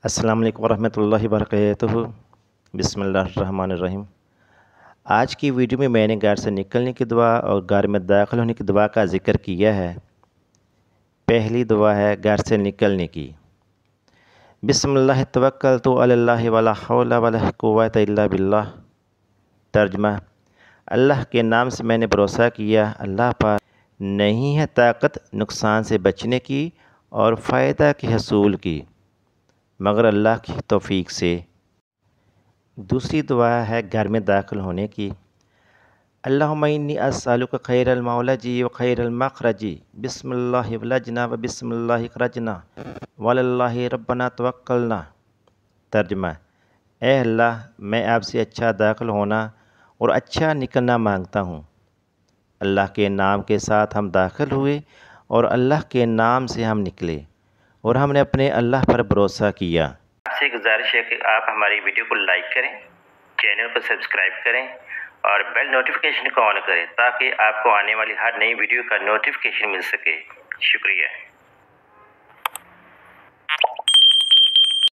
السلام علیکم ورحمۃ اللہ وبرکاتہ۔ بسم اللہ الرحمن الرحیم۔ آج کی ویڈیو میں نے گھر سے نکلنے کی دعا اور گھر میں داخل ہونے کی دعا کا ذکر کیا ہے۔ پہلی دعا ہے گھر سے نکلنے کی۔ بسم اللہ توکلت علی اللہ ولا حول ولا قوت الا باللہ۔ ترجمہ: اللہ کے نام سے میں نے بھروسہ کیا، اللہ پر نہیں ہے طاقت نقصان سے بچنے کی اور فائدہ کے حصول کی مگر اللہ کی توفیق سے۔ دوسری دعا ہے گھر میں داخل ہونے کی۔ اللہم انی اسألک خیر المولجی و خیر المخرجی، بسم اللہ ولجنا و بسم اللہ اخرجنا واللہ ربنا توکلنا۔ ترجمہ: اے اللہ، میں آپ سے اچھا داخل ہونا اور اچھا نکلنا مانگتا ہوں۔ اللہ کے نام کے ساتھ ہم داخل ہوئے اور اللہ کے نام سے ہم نکلے اور ہم نے اپنے اللہ پر بھروسہ کیا۔ آپ سے گزارش ہے کہ آپ ہماری ویڈیو کو لائک کریں، چینل کو سبسکرائب کریں اور بیل نوٹیفیکیشن کو آن کریں تاکہ آپ کو آنے والی ہر نئی ویڈیو کا نوٹیفیکیشن مل سکے۔ شکریہ۔